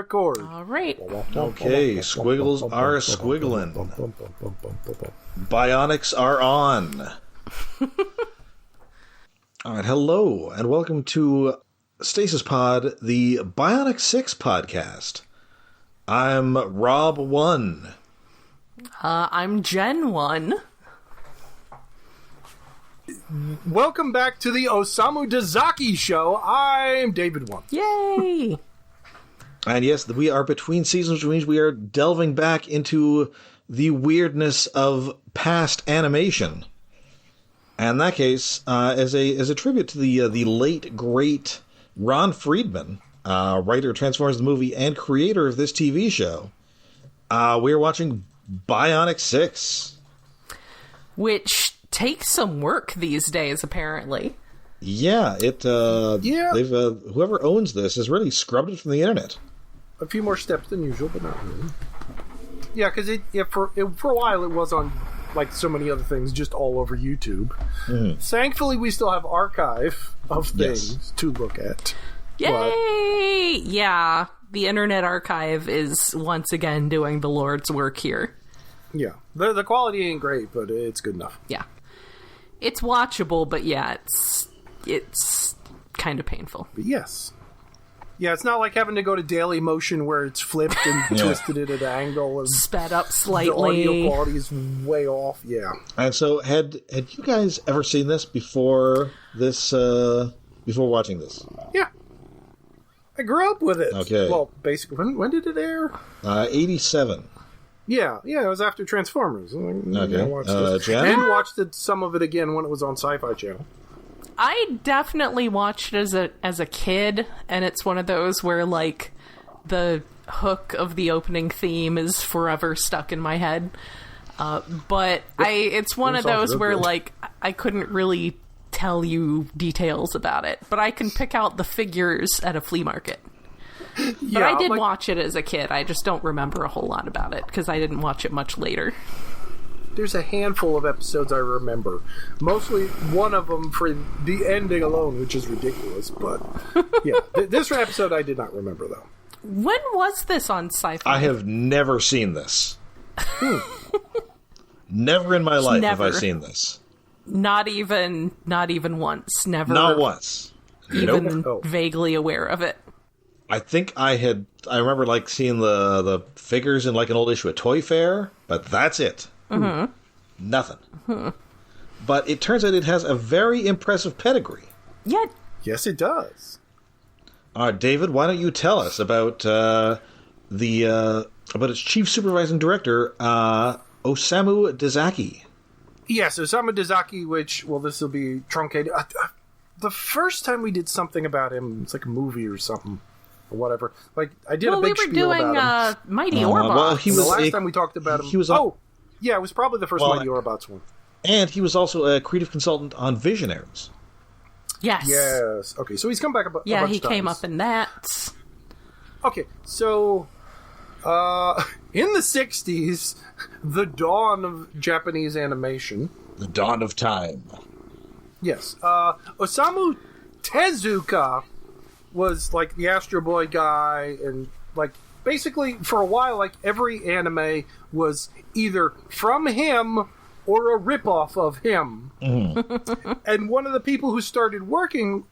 record. All right. Okay, squiggles are squiggling. Bionics are on. All right, hello, and welcome to Stasis Pod, the Bionic Six podcast. I'm Rob1. I'm Gen1. Welcome back to the Osamu Dezaki show. I'm David1. Yay! And yes, we are between seasons, which means we are delving back into the weirdness of past animation. And in that case, as a tribute to the late, great Ron Friedman, writer of Transformers the movie and creator of this TV show, we are watching Bionic Six. Which takes some work these days, apparently. Yeah, they've whoever owns this has really scrubbed it from the internet. A few more steps than usual, but not really. Yeah, because for a while it was on, like so many other things, just all over YouTube. Mm. Thankfully, we still have archive of things to look at. Yay! But... yeah, the Internet Archive is once again doing the Lord's work here. Yeah, the quality ain't great, but it's good enough. Yeah. It's watchable, but yeah, it's kind of painful. But yes. Yeah, it's not like having to go to Daily Motion where it's flipped and twisted at an angle. And sped up slightly. The audio quality is way off, yeah. And so, had you guys ever seen this before watching this? Yeah. I grew up with it. Okay. Well, basically, when did it air? 87. Yeah, it was after Transformers. Okay. I watched this. Jen? And watched some of it again when it was on Sci-Fi Channel. I definitely watched it as a kid, and it's one of those where, like, the hook of the opening theme is forever stuck in my head. But it's one of those where, like, I couldn't really tell you details about it, but I can pick out the figures at a flea market. But I did watch it as a kid. I just don't remember a whole lot about it, because I didn't watch it much later. There's a handful of episodes I remember. Mostly one of them for the ending alone, which is ridiculous. But, yeah. This episode I did not remember, though. When was this on Sci-Fi? I have never seen this. Never in my life have I seen this. Not even once. Never. Not once. Even vaguely aware of it. I think I remember, like, seeing the figures in, like, an old issue of Toy Fair, but that's it. Mm-hmm. Nothing. Mm-hmm. But it turns out it has a very impressive pedigree. Yeah. Yes, it does. All right, David, why don't you tell us about about its chief supervising director, Osamu Dezaki. Yes, Osamu Dezaki, which, well, this will be truncated. The first time we did something about him, it's like a movie or something. Or whatever. Like, I did a big spiel about him. We were doing Mighty Orbots. Well, the last time we talked about him... yeah, it was probably the first Mighty Orbots one. And he was also a creative consultant on Visionaries. Yes. Yes. Okay, so he's come back a bunch of times. Yeah, he came up in that. Okay, so... in the 60s, the dawn of Japanese animation... The dawn of time. Yes. Osamu Tezuka was, like, the Astro Boy guy, and, like, basically, for a while, like, every anime was either from him or a ripoff of him. Mm-hmm. And one of the people who started working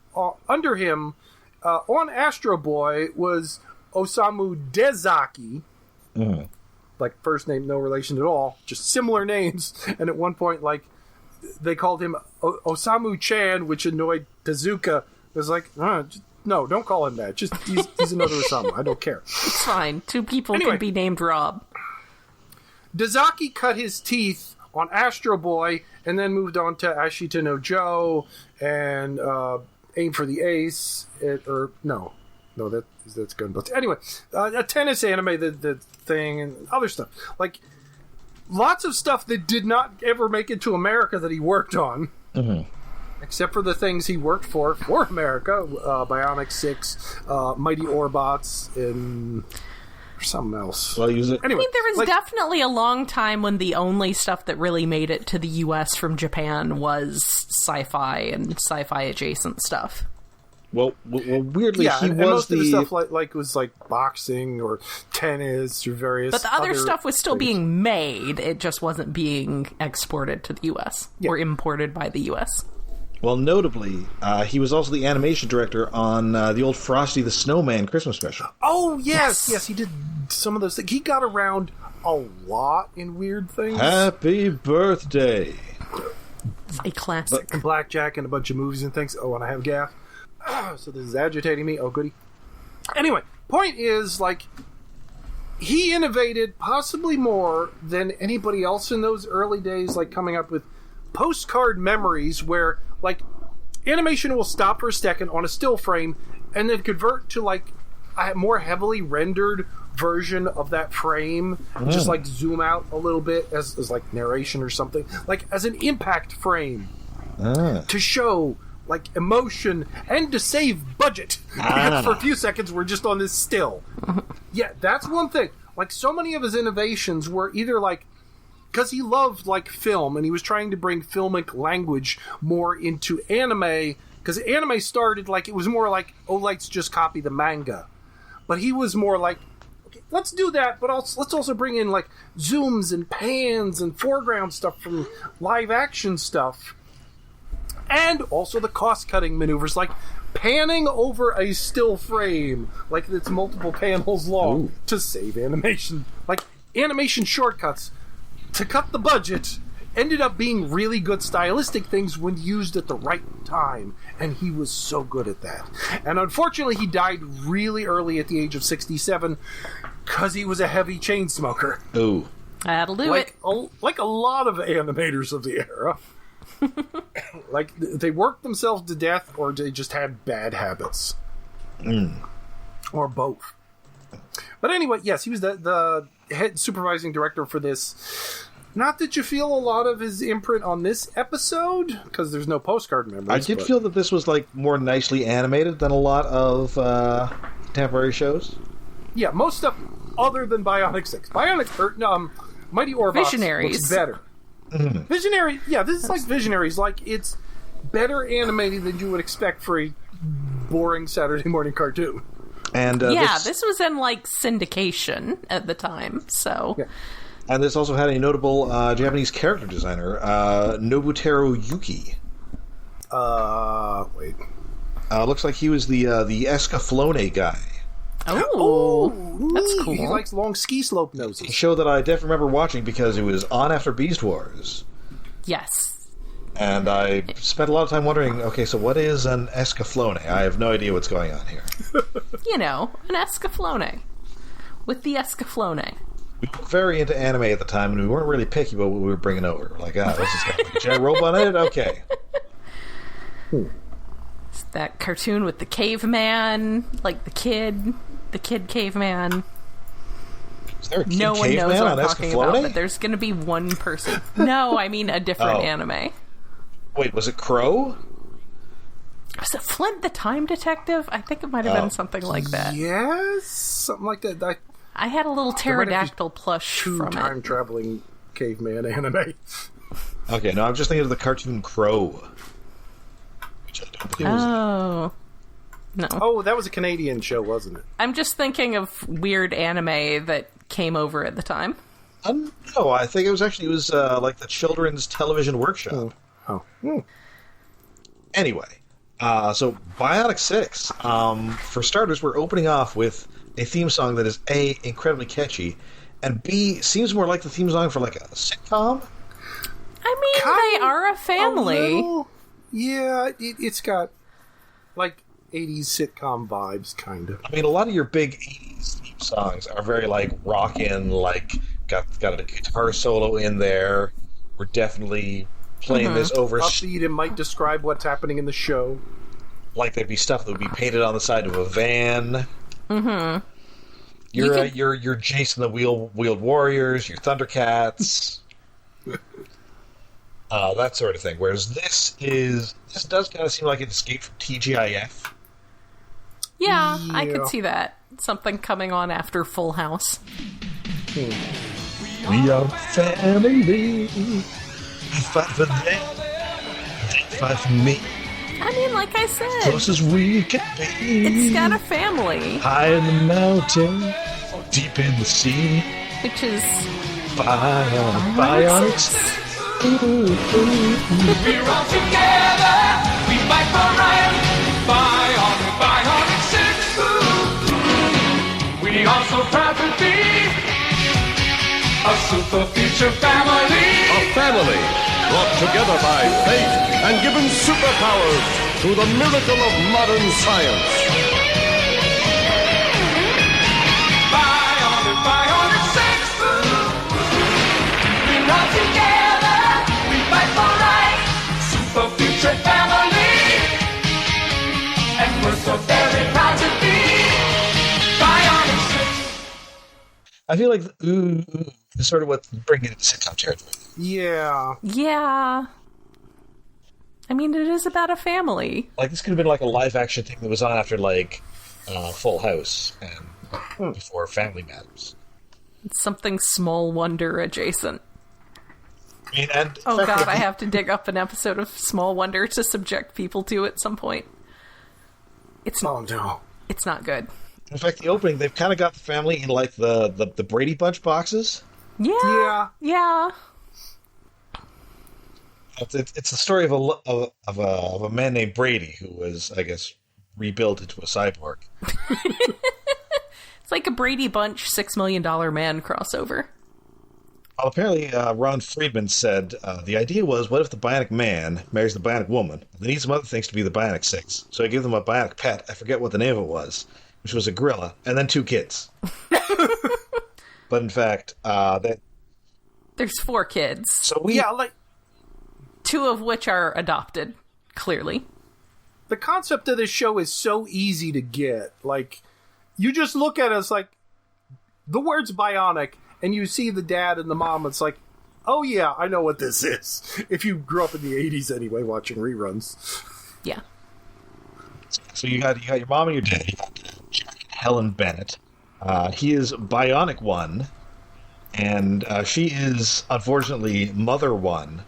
under him on Astro Boy was Osamu Dezaki. Mm-hmm. Like, first name, no relation at all, just similar names. And at one point, like, they called him Osamu-chan, which annoyed Tezuka. It was like, no, don't call him that. Just he's another Osamu. I don't care. It's fine. Two people can be named Rob. Dezaki cut his teeth on Astro Boy and then moved on to Ashita no Joe and Aim for the Ace. That's Gunboat. Anyway, a tennis anime, the thing, and other stuff. Like, lots of stuff that did not ever make it to America that he worked on. Mm-hmm. Except for the things he worked for America, Bionic Six, Mighty Orbots, and something else. Well, anyway, I mean, there was definitely a long time when the only stuff that really made it to the U.S. from Japan was sci-fi and sci-fi adjacent stuff. Well, weirdly, yeah, he and was most of the stuff was boxing or tennis or various. But the other stuff was still things. being made. It just wasn't being exported to the U.S. or imported by the U.S. Well, notably, he was also the animation director on the old Frosty the Snowman Christmas special. Oh, yes, he did some of those things. He got around a lot in weird things. Happy birthday. It's a classic. And Blackjack and a bunch of movies and things. Oh, and I have gas. So this is agitating me. Oh, goody. Anyway, point is, he innovated possibly more than anybody else in those early days, coming up with postcard memories where, animation will stop for a second on a still frame and then convert to, a more heavily rendered version of that frame, just zoom out a little bit as narration or something, as an impact frame to show emotion and to save budget. Because for a few seconds we're just on this still. Yeah, that's one thing. So many of his innovations were either because he loved film and he was trying to bring filmic language more into anime, because anime started it was more let's just copy the manga. But he was more okay, let's do that, but let's also bring in zooms and pans and foreground stuff from live action stuff. And also the cost-cutting maneuvers, panning over a still frame, that's multiple panels long, to save animation. Animation shortcuts to cut the budget ended up being really good stylistic things when used at the right time, and he was so good at that. And unfortunately, he died really early at the age of 67 because he was a heavy chain smoker. Ooh. That'll do it. Like a lot of animators of the era. They worked themselves to death, or they just had bad habits. Or both. But anyway, yes, he was the head supervising director for this. Not that you feel a lot of his imprint on this episode, because there's no postcard memories. I did feel that this was more nicely animated than a lot of contemporary shows. Yeah, most stuff other than Bionic Six. Mighty Orbots Visionaries looks better. Mm-hmm. Visionary, yeah, this is Visionaries. It's better animated than you would expect for a boring Saturday morning cartoon. And this was in syndication at the time, so. Yeah. And this also had a notable Japanese character designer, Nobuteru Yuki. Wait. Looks like he was the Escaflowne guy. Oh, that's cool. He likes long ski slope noses. A show that I definitely remember watching because it was on after Beast Wars. Yes. And I spent a lot of time wondering, okay, so what is an Escaflowne? I have no idea what's going on here. An Escaflowne. With the Escaflowne. We were very into anime at the time, and we weren't really picky about what we were bringing over. This is got a giant robot in it? Okay. It's that cartoon with the caveman, the kid caveman. Is there a kid no one knows what I'm talking Escaflowne? about, but there's going to be one person. No, I mean a different anime. Wait, was it Crow? Was it Flint the Time Detective? I think it might have been something like that. Yes, something like that. I had a little pterodactyl plush from it. Time-traveling caveman anime. Okay, no, I'm just thinking of the cartoon Crow. Which I don't believe was... No. Oh, that was a Canadian show, wasn't it? I'm just thinking of weird anime that came over at the time. No, I think it was the Children's Television Workshop. Oh. Anyway, so Bionic Six. For starters, we're opening off with a theme song that is A, incredibly catchy, and B, seems more like the theme song for a sitcom. I mean, they are a family. Yeah, it's got 80s sitcom vibes, kind of. I mean, a lot of your big 80s theme songs are very rockin', got a guitar solo in there. We're definitely playing this over upbeat and might describe what's happening in the show. There'd be stuff that would be painted on the side of a van. Mm-hmm. Your Jason the Wheeled Warriors, your Thundercats, that sort of thing. Whereas this does kind of seem like it escaped from TGIF. Yeah, I could see that. Something coming on after Full House. We are family. Fight for them. Fight for me. I mean, like I said, Close as we can be. it's got a family. High in the mountain, deep in the sea. Which is... Bionic Six. We're all together, we fight for right. Bionic Six. We are so proud to be a super future family. A family brought together by fate and given superpowers through the miracle of modern science. Bionic Six. We're all together, we fight for right. Super future family. And we're so very proud to be Bionic Six. I feel like is sort of what's bringing it to sitcom territory. Yeah. Yeah. I mean, it is about a family. Like, this could have been like a live-action thing that was on after, like, Full House and before Family Matters. It's something Small Wonder adjacent. I mean, and Oh god, I have to dig up an episode of Small Wonder to subject people to at some point. Oh, no. It's not good. in fact, the opening, they've kind of got the family in, like, the Brady Bunch boxes. Yeah. It's the story of a man named Brady who was, I guess, rebuilt into a cyborg. It's like a Brady Bunch $6 Million Man crossover. Well, apparently, Ron Friedman said the idea was, what if the Bionic Man marries the Bionic Woman? They need some other things to be the Bionic Six. So I gave them a Bionic pet. I forget what the name of it was, which was a gorilla, and then 2 kids. But in fact, There's 4 kids. So we... Yeah, like, 2 of which are adopted, clearly. the concept of this show is so easy to get. Like, you just look at it as like, the word's bionic, and you see the dad and the mom, it's like, oh yeah, I know what this is. If you grew up in the 80s anyway, watching reruns. Yeah. So you got your mom and your dad. You got Helen Bennett. He is Bionic One, and she is, unfortunately, Mother One.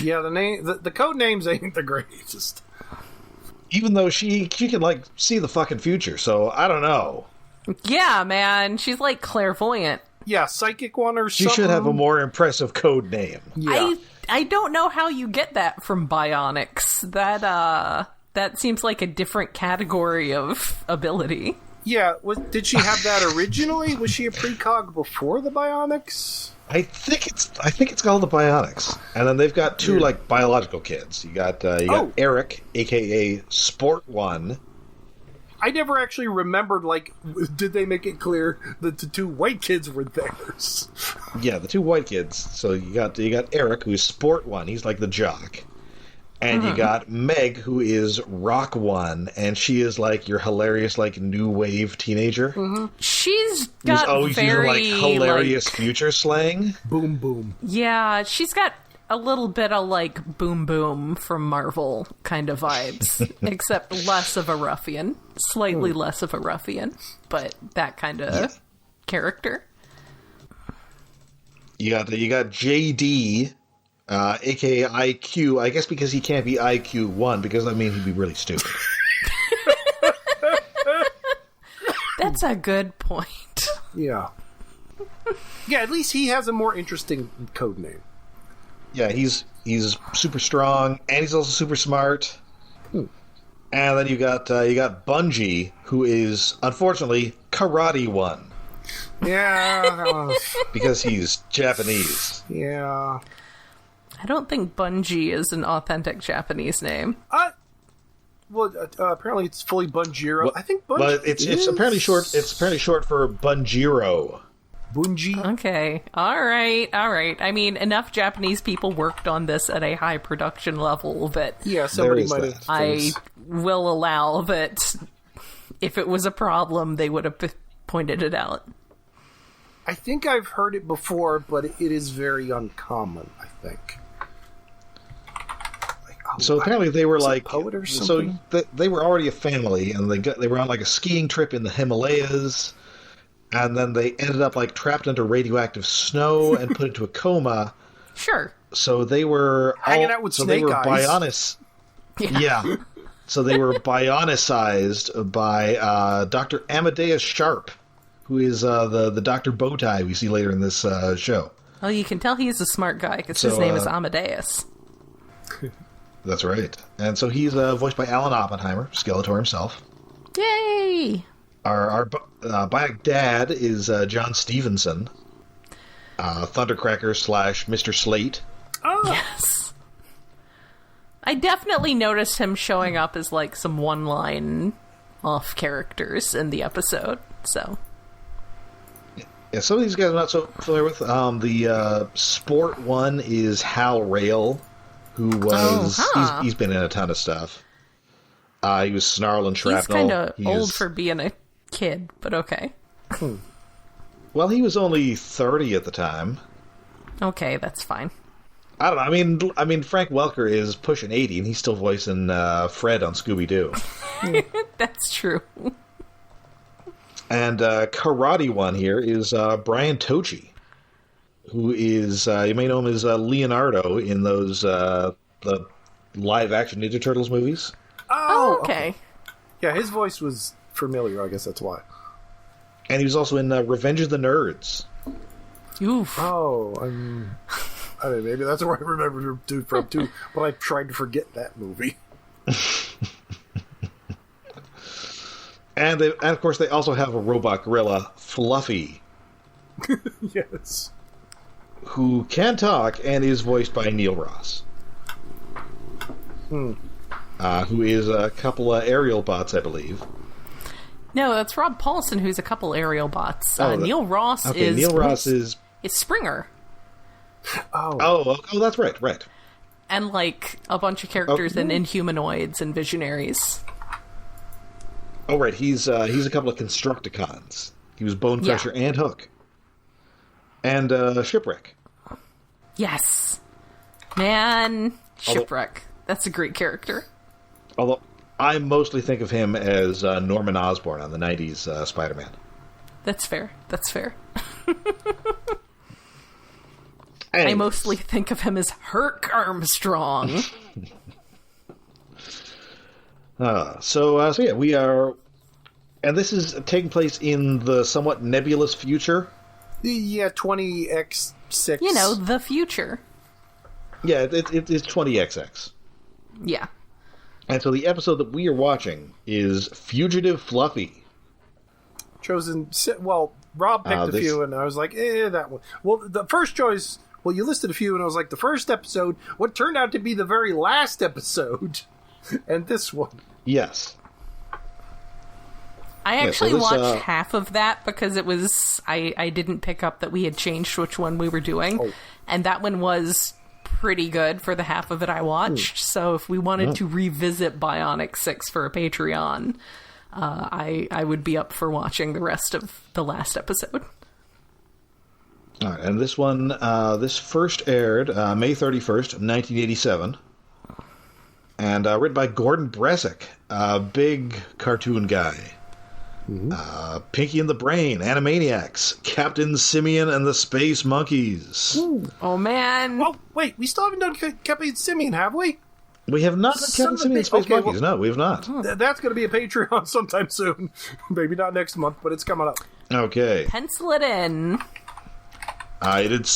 Yeah, the code names ain't the greatest. Even though she can, like, see the fucking future, so I don't know. Yeah, man. She's like clairvoyant. Yeah, Psychic One or She something. should have a more impressive code name. Yeah. I don't know how you get that from Bionics. That seems like a different category of ability. Yeah, did she have that originally? Was she a precog before the Bionics? I think it's called the Bionics, and then they've got 2 like biological kids. You got Eric, aka Sport One. I never actually remembered, like, did they make it clear that the 2 white kids were theirs? Yeah, the 2 white kids. So you got Eric, who's Sport One. He's like the jock. And you got Meg, who is Rock One, and she is like your hilarious, like, new wave teenager. Mm-hmm. She's got always very using, like, hilarious future slang. Boom, boom. Yeah, she's got a little bit of like Boom Boom from Marvel kind of vibes, except less of a ruffian, slightly less of a ruffian, but that kind of character. You got JD. AKA IQ, I guess because he can't be IQ 1, because that means he'd be really stupid. That's a good point. Yeah. Yeah, at least he has a more interesting code name. Yeah, he's super strong, and he's also super smart. And then you got Bunji, who is, unfortunately, Karate One. Yeah. Because he's Japanese. Yeah. I don't think Bunji is an authentic Japanese name. Well, apparently it's fully Bunjiro. Well, I think Bunji but it's apparently short. It's apparently short for Bunjiro. Bunji. Okay. All right. I mean, enough Japanese people worked on this at a high production level that Yeah, somebody There might is have. I will allow that if it was a problem, they would have pointed it out. I think I've heard it before, but it is very uncommon, I think. So apparently they were like, poet or so something? they were already a family, and they were on like a skiing trip in the Himalayas, and then they ended up like trapped under radioactive snow and put into a coma. Sure. So they were Hanging out with so they Snake were Eyes. Yeah. So they were bionicized by Dr. Amadeus Sharp, who is the Dr. Bowtie we see later in this show. Well, you can tell he's a smart guy because his name is Amadeus. That's right. And so he's voiced by Alan Oppenheimer, Skeletor himself. Yay! Our Bionic Dad is John Stevenson, Thundercracker / Mr. Slate. Oh. Yes. I definitely noticed him showing up as, like, some one-line off characters in the episode, so... Yeah, some of these guys I'm not so familiar with. The sport one is Hal Rail, who was... he's been in a ton of stuff. He was Snarl and Shrapnel. He's kind of old for being a kid, but okay. Well, he was only 30 at the time. Okay, that's fine. I don't know. I mean, Frank Welker is pushing 80, and he's still voicing Fred on Scooby-Doo. That's true. And Karate one here is Brian Tochi, who is, you may know him as Leonardo in those the live-action Ninja Turtles movies. Oh, okay. Yeah, his voice was familiar, I guess that's why. And he was also in Revenge of the Nerds. Oof. Oh, I mean, maybe that's where I remember him from, too. But I tried to forget that movie. And of course, they also have a robot gorilla, Fluffy. Yes. Who can talk and is voiced by Neil Ross. Who is a couple of aerial bots, I believe. No, that's Rob Paulson, who's a couple aerial bots. Neil Ross is... Neil Ross is... It's Springer. Oh, that's right. And, like, a bunch of characters in Inhumanoids and Visionaries. Oh, right. He's a couple of Constructicons. He was Bone Crusher and Hook. And Shipwreck. Yes. Man, Shipwreck. That's a great character. Although, I mostly think of him as Norman Osborn on the 90s Spider-Man. That's fair. Anyways. I mostly think of him as Herc Armstrong. So yeah, we are... And this is taking place in the somewhat nebulous future. Yeah, 20X6. You know, the future. Yeah, it's 20XX. Yeah. And so the episode that we are watching is Fugitive F.L.U.F.I. Chosen... Well, Rob picked a few, and I was like, that one. Well, the first choice... Well, you listed a few, and I was like, the first episode, what turned out to be the very last episode, and this one. Yes. I actually watched half of that because it was... I didn't pick up that we had changed which one we were doing, and that one was pretty good for the half of it I watched, so if we wanted to revisit Bionic 6 for a Patreon, I would be up for watching the rest of the last episode. All right, and this one, this first aired May 31st, 1987, and written by Gordon Bresick, a big cartoon guy. Pinky and the Brain, Animaniacs, Captain Simeon and the Space Monkeys. Ooh. Oh, man. Oh, wait, we still haven't done Captain Simeon, have we? We have not done Captain Simeon and Space Monkeys. No, we have not. That's going to be a Patreon sometime soon. Maybe not next month, but it's coming up. Okay. Pencil it in. He did,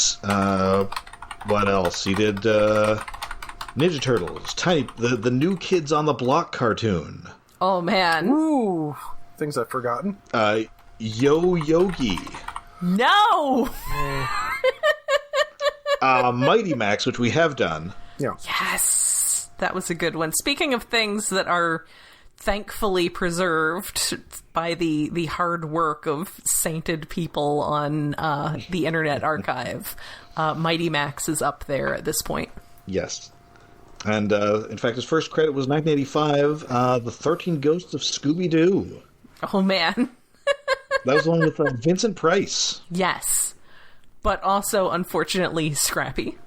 what else? He did, Ninja Turtles, the New Kids on the Block cartoon. Oh, man. Ooh. Things I've forgotten. Yo Yogi. No! Mighty Max, which we have done. Yeah. Yes! That was a good one. Speaking of things that are thankfully preserved by the hard work of sainted people on the Internet Archive, Mighty Max is up there at this point. Yes. And, in fact, his first credit was 1985, The 13 Ghosts of Scooby-Doo. Oh, man. That was the one with Vincent Price. Yes. But also, unfortunately, scrappy.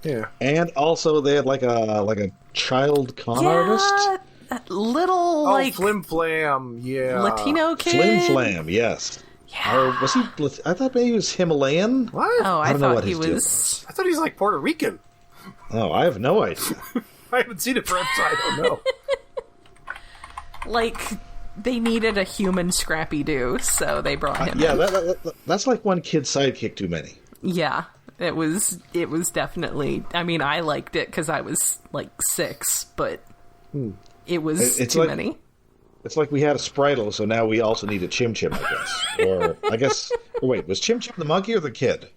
Yeah. And also, they had, like a child con artist. That little, like... Flim Flam, yeah. Latino kid? Flim Flam, yes. Yeah. Or was he... I thought maybe he was Himalayan. What? Oh, I don't know what he his deal was... I thought he was like Puerto Rican. Oh, I have no idea. I haven't seen it forever, so I don't know. Like, they needed a human Scrappy-Doo, so they brought him in. That's like one kid's sidekick too many. Yeah, it was definitely... I mean, I liked it because I was, like, 6, but it was too many. It's like we had a Spritle, so now we also need a Chim Chim, I guess. Or wait, was Chim Chim the monkey or the kid?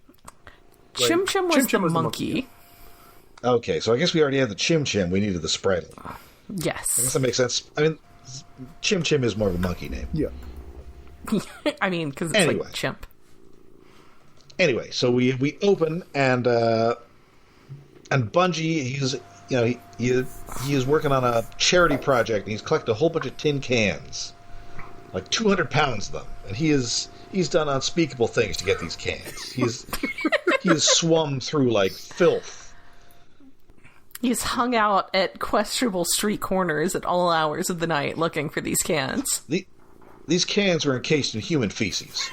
Chim Chim was the monkey. Okay, so I guess we already had the Chim Chim. We needed the Spritle. Yes. I guess that makes sense. I mean, Chim Chim is more of a monkey name. Yeah. I mean, because it's like chimp. Anyway, so we open and Bunji, he is working on a charity project and he's collected a whole bunch of tin cans, like 200 pounds of them, and he's done unspeakable things to get these cans. He has swum through like filth. He's hung out at questionable street corners at all hours of the night looking for these cans. These cans are encased in human feces.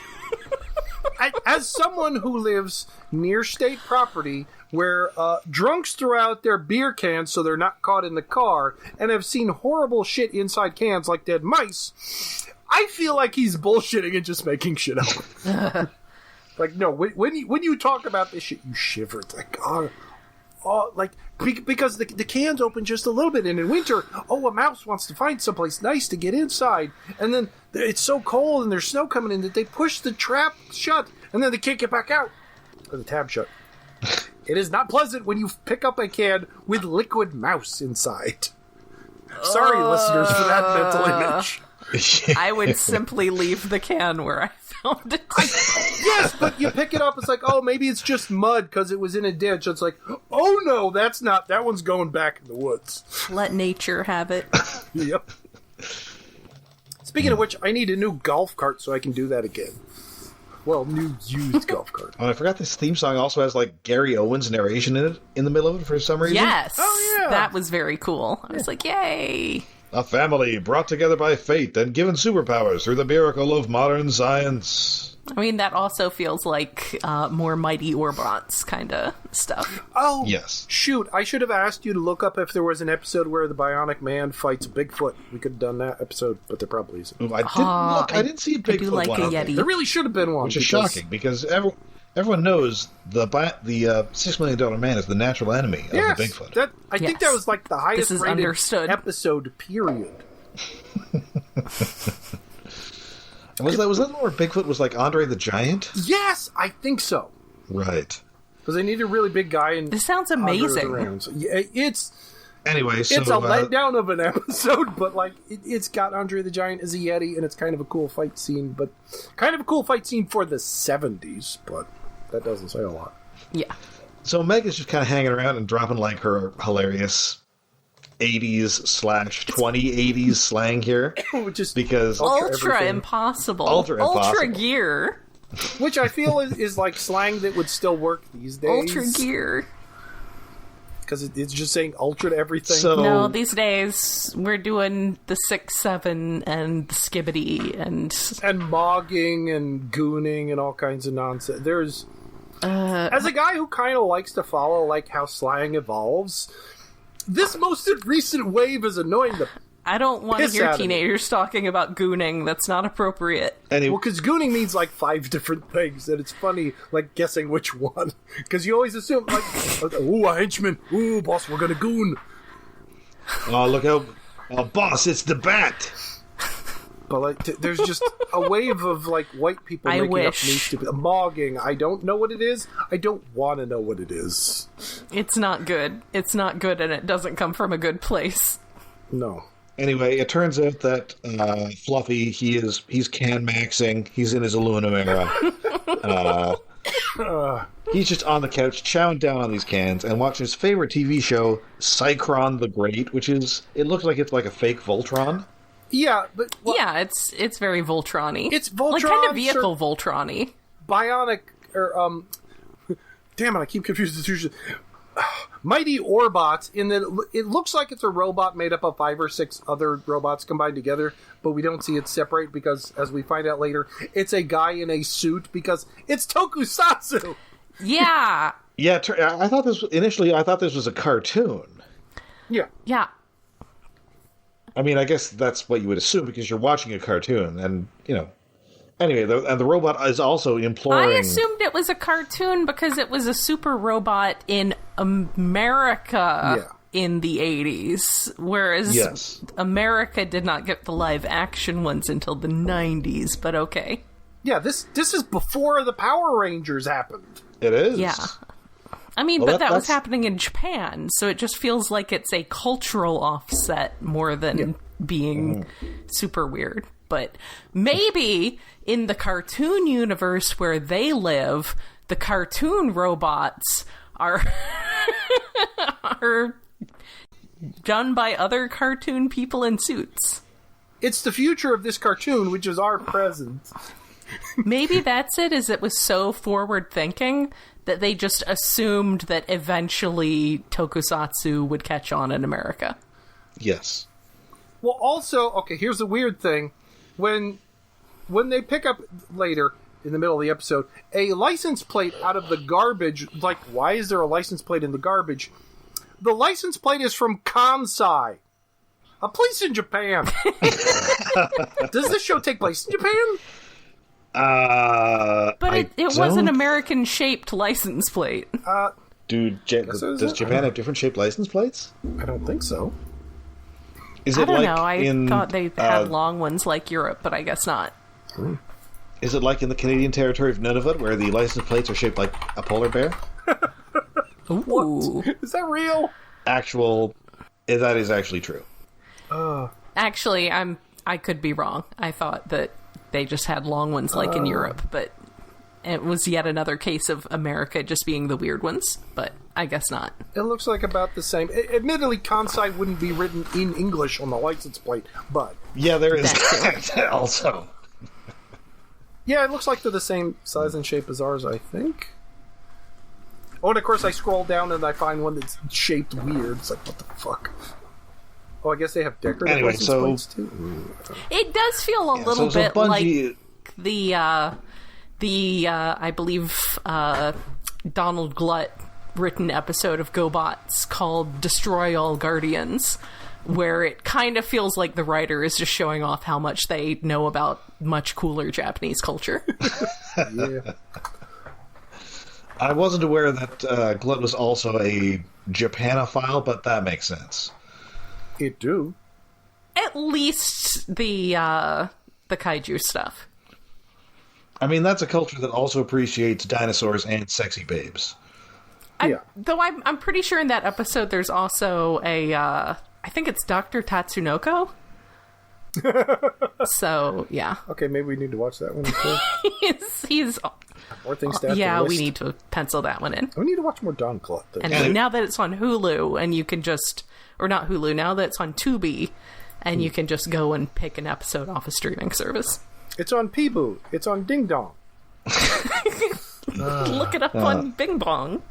As someone who lives near state property where drunks throw out their beer cans so they're not caught in the car and have seen horrible shit inside cans like dead mice, I feel like he's bullshitting and just making shit up. Like, no, when you talk about this shit, you shiver. It's like, because the cans open just a little bit, and in winter, a mouse wants to find someplace nice to get inside, and then it's so cold and there's snow coming in that they push the trap shut, and then they can't get back out. Or the tab shut. It is not pleasant when you pick up a can with liquid mouse inside. Sorry, listeners, for that mental image. I would simply leave the can where I found it. Yes, but you pick it up, it's like, oh, maybe it's just mud because it was in a ditch. It's like, oh no, that's not, that one's going back in the woods. Let nature have it. Yep. Speaking of which, I need a new golf cart so I can do that again. Well, new used golf cart. Oh, I forgot this theme song also has like Gary Owen's narration in it, in the middle of it for some reason. Yes. Oh, yeah. That was very cool. I was like, yay. A family brought together by fate and given superpowers through the miracle of modern science. I mean, that also feels like more Mighty Orbots kind of stuff. Oh, yes. Shoot, I should have asked you to look up if there was an episode where the Bionic Man fights Bigfoot. We could have done that episode, but there probably isn't. I didn't look. I didn't see a Bigfoot I do like one. a Yeti. There really should have been one. Which is shocking, because everyone knows the $6 Million Man is the natural enemy of the Bigfoot. I think that was like the highest rated understood. episode, period. Was that the one where Bigfoot was like Andre the Giant? Yes, I think so. Right. Because they need a really big guy. And this sounds amazing. So, yeah, it's a letdown of an episode, but like it's got Andre the Giant as a Yeti, and it's kind of a cool fight scene. But kind of a cool fight scene for the 70s, but that doesn't say a lot. Yeah. So Meg is just kind of hanging around and dropping like her hilarious 80s/2080s slang here, which is because ultra impossible, ultra gear, which I feel is like slang that would still work these days. Ultra gear, because it's just saying ultra to everything. No, these days we're doing the 6-7 and the skibbity and mogging and gooning and all kinds of nonsense. There's as a guy who kind of likes to follow like how slang evolves. This most recent wave is annoying the I don't want to hear teenagers talking about gooning. That's not appropriate. Well, because gooning means like 5 different things, and it's funny, like, guessing which one. Because you always assume, like, ooh, a henchman. Ooh, boss, we're gonna goon. Oh, look how... Oh, boss, it's the bat! But, like, there's just a wave of, like, white people making up new stupid... Mogging. I don't know what it is. I don't want to know what it is. It's not good. It's not good, and it doesn't come from a good place. No. Anyway, it turns out that Fluffy, he's can-maxing. He's in his aluminum era. He's just on the couch, chowing down on these cans, and watching his favorite TV show, Cycron the Great, which is... It looks like it's like a fake Voltron. Yeah, but... yeah, it's very Voltron-y. It's Voltron... Like, kind of vehicle Voltron-y. Bionic, or, damn it, I keep confusing the two... Mighty Orbots, in that it looks like it's a robot made up of 5 or 6 other robots combined together, but we don't see it separate because, as we find out later, it's a guy in a suit because it's tokusatsu! Yeah! Yeah, I thought this was a cartoon. Yeah. Yeah. I mean, I guess that's what you would assume because you're watching a cartoon, and Anyway, the robot is also imploring. I assumed it was a cartoon because it was a super robot in America in the 80s, whereas America did not get the live action ones until the 90s. But okay. Yeah, this is before the Power Rangers happened. It is. Yeah. I mean, but that was happening in Japan, so it just feels like it's a cultural offset more than being super weird. But maybe in the cartoon universe where they live, the cartoon robots are are done by other cartoon people in suits. It's the future of this cartoon, which is our present. Maybe that's it, is it was so forward-thinking that they just assumed that eventually tokusatsu would catch on in America. Yes. Well, also, okay, here's the weird thing. When they pick up later, in the middle of the episode, a license plate out of the garbage, like, why is there a license plate in the garbage? The license plate is from Kansai, a place in Japan. Does this show take place in Japan? But it was an American-shaped license plate. Does Japan have different shaped license plates? I don't think so. Is it I don't like know. I thought they had long ones like Europe, but I guess not. Is it like in the Canadian territory of Nunavut, where the license plates are shaped like a polar bear? Ooh. Is that real? That is actually true. Actually, I could be wrong. I thought that they just had long ones like in Europe, but it was yet another case of America just being the weird ones, but I guess not. It looks like about the same. Admittedly, Kansai wouldn't be written in English on the license plate, but... Yeah, there is that also. Yeah, it looks like they're the same size and shape as ours, I think. Oh, and of course I scroll down and I find one that's shaped weird. It's like, what the fuck? Oh, I guess they have decorative license plates too. It does feel a little bit Bunji... like the I believe Donald Glut written episode of GoBots called Destroy All Guardians, where it kind of feels like the writer is just showing off how much they know about much cooler Japanese culture. Yeah. I wasn't aware that Glut was also a Japanophile, but that makes sense. It do. At least the kaiju stuff. I mean, that's a culture that also appreciates dinosaurs and sexy babes. Though I'm pretty sure in that episode there's also a, I think it's Dr. Tatsunoko. So, yeah. Okay, maybe we need to watch that one too. he's more things to add yeah, to the we list. need to pencil that one in. We need to watch more Don Clot. And now that it's on Hulu, and you can just, or not Hulu, now that it's on Tubi, and you can just go and pick an episode off a streaming service. It's on Peeboo. It's on Ding Dong. Look it up on Bing Bong.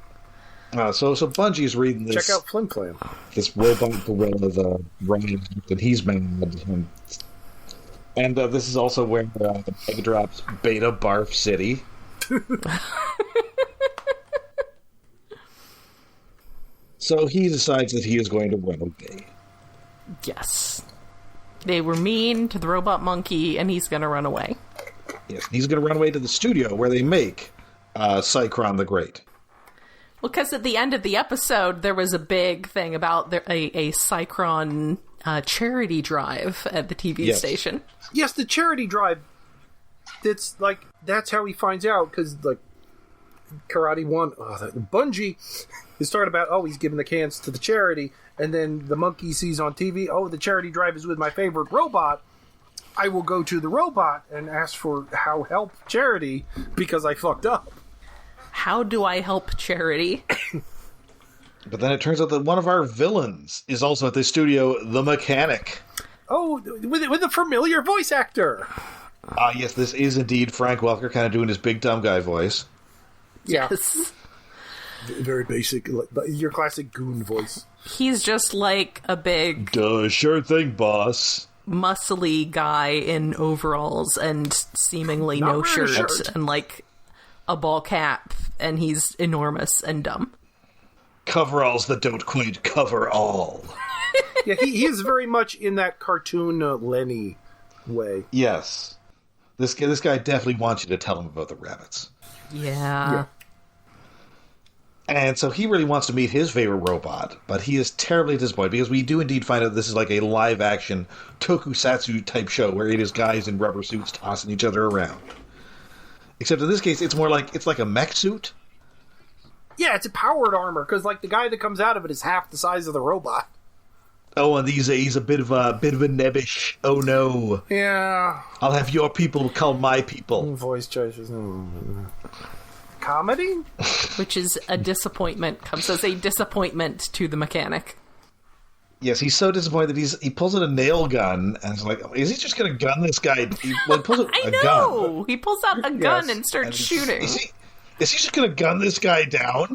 So Bunji's reading this. Check out Flim Flam. This robot gorilla, the Ryan, and he's mad. And this is also where the Mega drops Beta Barf City. So he decides that he is going to run away. Yes. They were mean to the robot monkey, and he's going to run away. Yes, he's going to run away to the studio where they make Cycron the Great. Well, because at the end of the episode, there was a big thing about a Cycron charity drive at the TV station. Yes, the charity drive. That's how he finds out, because, Karate 1, Bunji is talking about, he's giving the cans to the charity, and then the monkey sees on TV, the charity drive is with my favorite robot. I will go to the robot and ask for help charity, because I fucked up. How do I help charity? But then it turns out that one of our villains is also at the studio, the mechanic. Oh, with a familiar voice actor. Yes, this is indeed Frank Welker, kind of doing his big dumb guy voice. Yeah. Yes. Very basic, your classic goon voice. He's just like a big... Duh, sure thing, boss. Muscly guy in overalls and seemingly no shirt and a ball cap, and he's enormous and dumb. Coveralls that don't quite cover all. Yeah, he is very much in that cartoon Lenny way. Yes. This guy definitely wants you to tell him about the rabbits. Yeah. And so he really wants to meet his favorite robot, but he is terribly disappointed because we do indeed find out this is like a live-action tokusatsu type show where it is guys in rubber suits tossing each other around. Except in this case, it's more like it's like a mech suit. Yeah, it's a powered armor because like the guy that comes out of it is half the size of the robot. Oh, and he's a bit of a nebbish. Oh no! Yeah, I'll have your people call my people. voice choices. Comedy, Which is a disappointment. Comes as a disappointment to the mechanic. Yes, he's so disappointed that he pulls out a nail gun and it's like, is he just going to gun this guy? He pulls out I a know! gun. He pulls out a gun and starts And shooting. Is he just going to gun this guy down?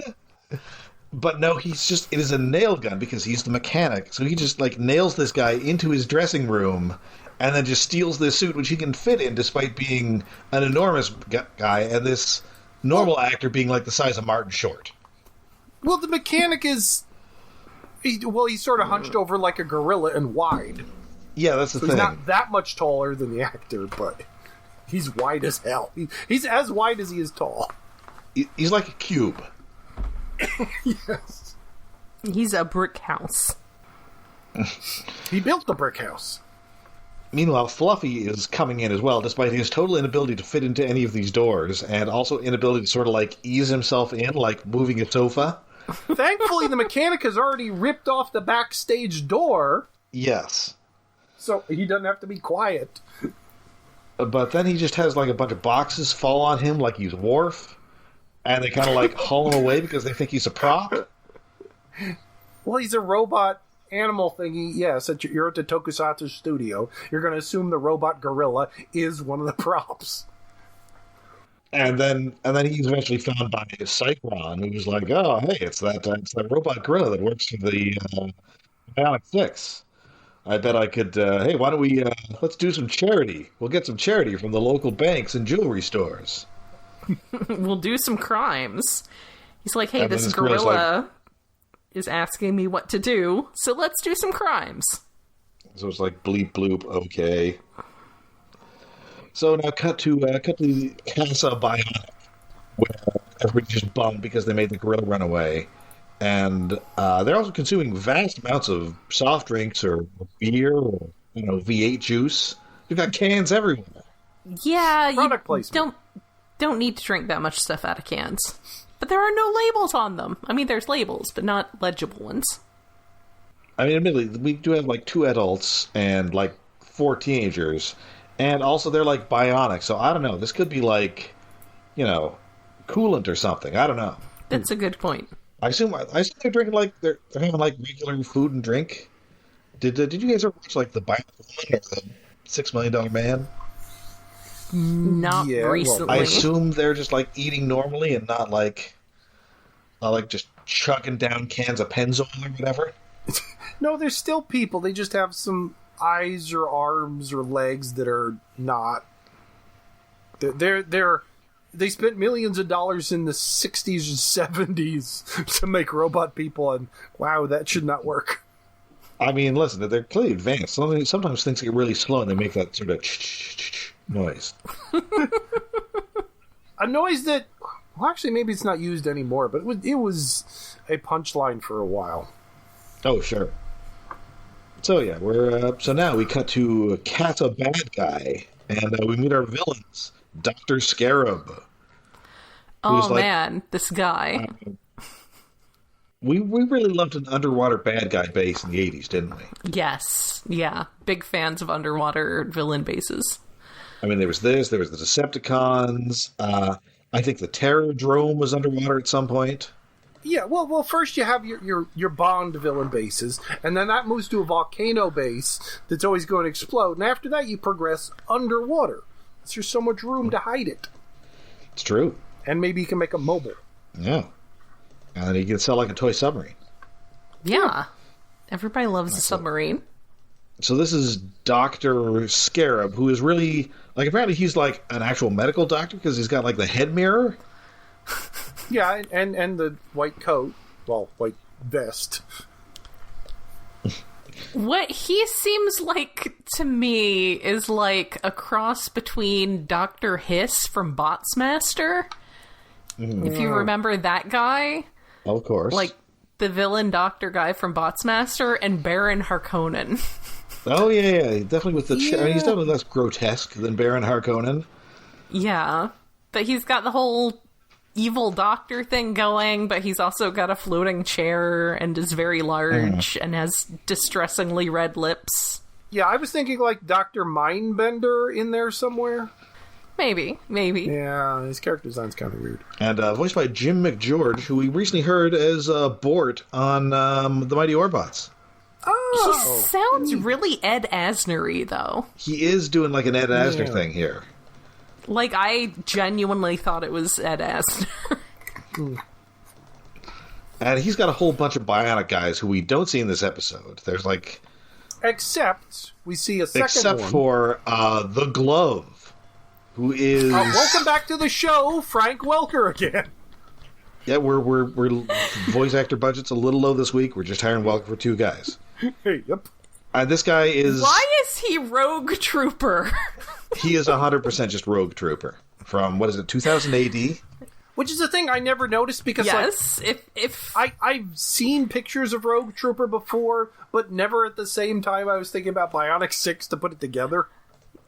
But no, it is a nail gun because he's the mechanic. So he just like nails this guy into his dressing room and then just steals this suit, which he can fit in despite being an enormous guy and this normal actor being like the size of Martin Short. well, the mechanic is. He's sort of hunched over like a gorilla and wide. Yeah, that's the So thing. he's not that much taller than the actor, but he's wide as hell. He's as wide as he is tall. He's like a cube. Yes. He's a brick house. He built the brick house. Meanwhile, Fluffy is coming in as well, despite his total inability to fit into any of these doors, and also inability to sort of like ease himself in, like moving a sofa. Thankfully, the mechanic has already ripped off the backstage door, Yes. so he doesn't have to be quiet. But then he just has like a bunch of boxes fall on him like he's Worf, and they kind of like haul him away because they think he's a prop. Well, he's a robot animal thingy. Yes, you're at the tokusatsu studio. You're going to assume the robot gorilla is one of the props. And then he's eventually found by Cyclone, who's like, "Oh, hey, it's that robot gorilla that works for the Bionic Six. I bet I could. Hey, why don't we let's do some charity? We'll get some charity from the local banks and jewelry stores. We'll do some crimes." He's like, hey, And then this this gorilla's gorilla is asking me what to do, so let's do some crimes. So it's like bleep bloop, okay. So now cut to the Casa Bionic, where everybody's just bummed because they made the gorilla run away. And they're also consuming vast amounts of soft drinks or beer or V8 juice. You've got cans everywhere. Yeah, Product you placement. don't need to drink that much stuff out of cans. But there are no labels on them. I mean, there's labels, but not legible ones. I mean, admittedly, we do have like 2 adults and like 4 teenagers. And also they're like bionic, so I don't know. This could be like, coolant or something. I don't know. That's a good point. I assume they're drinking like they're having like regular food and drink. Did you guys ever watch like the Bionic Woman or the $6 Million Man? Not Yeah, well, recently. I assume they're just like eating normally and not like just chugging down cans of Pennzoil or whatever. No, they're still people. They just have some eyes or arms or legs that are not. They spent millions of dollars in the 60s and 70s to make robot people, and wow, that should not work. I mean, listen, they're clearly advanced. Sometimes things get really slow and they make that sort of noise. A noise that, well, actually, maybe it's not used anymore, but it was a punchline for a while. Oh, sure. So yeah, so now we cut to Casa Bad Guy, and we meet our villains, Dr. Scarab. Oh, man, this guy. We really loved an underwater bad guy base in the 80s, didn't we? Yes. Yeah. Big fans of underwater villain bases. I mean, there was the Decepticons. I think the Terrordrome was underwater at some point. Yeah, well, first you have your Bond villain bases, and then that moves to a volcano base that's always going to explode, and after that you progress underwater. There's so much room to hide it. It's true. And maybe you can make a mobile. Yeah. And then you can sell like a toy submarine. Yeah. Everybody loves a submarine. So this is Dr. Scarab, who is really, like, apparently he's like an actual medical doctor because he's got like the head mirror. Yeah, and the white coat. Well, white vest. What he seems like to me is like a cross between Dr. Hiss from Botsmaster. If you remember that guy. Of course. Like the villain doctor guy from Botsmaster and Baron Harkonnen. Oh, yeah. Definitely with the... I mean, he's definitely less grotesque than Baron Harkonnen. Yeah. But he's got the whole evil doctor thing going, but he's also got a floating chair and is very large and has distressingly red lips. Yeah, I was thinking like Dr. Mindbender in there somewhere. Maybe. Yeah, his character design's kind of weird. And voiced by Jim McGeorge, who we recently heard as Bort on The Mighty Orbots. He sounds really Ed Asner-y, though. He is doing like an Ed Asner thing here. Like, I genuinely thought it was Ed Asner. And he's got a whole bunch of bionic guys who we don't see in this episode. There's like... Except we see a second Except one. for the Glove, who is... welcome back to the show, Frank Welker again. Yeah, we're voice actor budget's a little low this week. We're just hiring Welker for 2 guys. Yep. This guy is... Why is he Rogue Trooper? He is 100% just Rogue Trooper. From, 2000 AD? Which is a thing I never noticed because, yes, if I've seen pictures of Rogue Trooper before, but never at the same time I was thinking about Bionic 6 to put it together.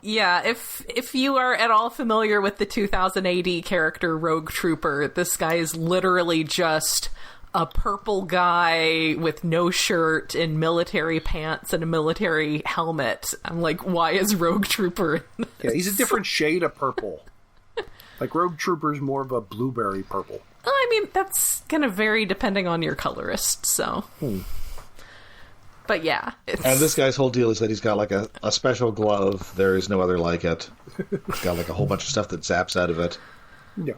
Yeah, if you are at all familiar with the 2000 AD character Rogue Trooper, this guy is literally just a purple guy with no shirt and military pants and a military helmet. I'm like, why is Rogue Trooper in this? Yeah, he's a different shade of purple. Like, Rogue Trooper's more of a blueberry purple. I mean, that's going to vary depending on your colorist, so... But yeah. And this guy's whole deal is that he's got like a special glove. There is no other like it. He's got like a whole bunch of stuff that zaps out of it. Yeah.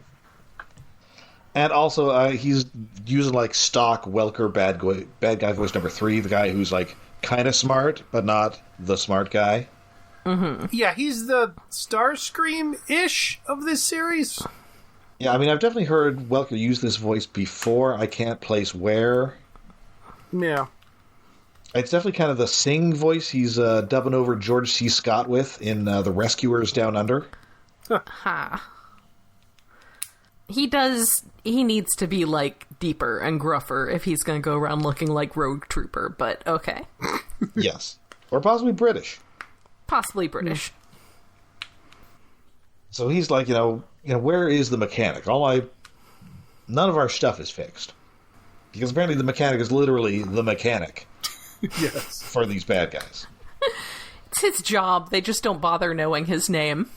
And also, he's using like stock Welker bad guy voice number 3, the guy who's like kind of smart, but not the smart guy. Yeah, he's the Starscream-ish of this series. Yeah, I mean, I've definitely heard Welker use this voice before. I can't place where. Yeah. It's definitely kind of the Sing voice he's dubbing over George C. Scott with in The Rescuers Down Under. Ha. He needs to be, like, deeper and gruffer if he's going to go around looking like Rogue Trooper, but okay. Yes. Or possibly British. Possibly British. So he's like, where is the mechanic? None of our stuff is fixed. Because apparently the mechanic is literally the mechanic. Yes. For these bad guys. It's his job. They just don't bother knowing his name.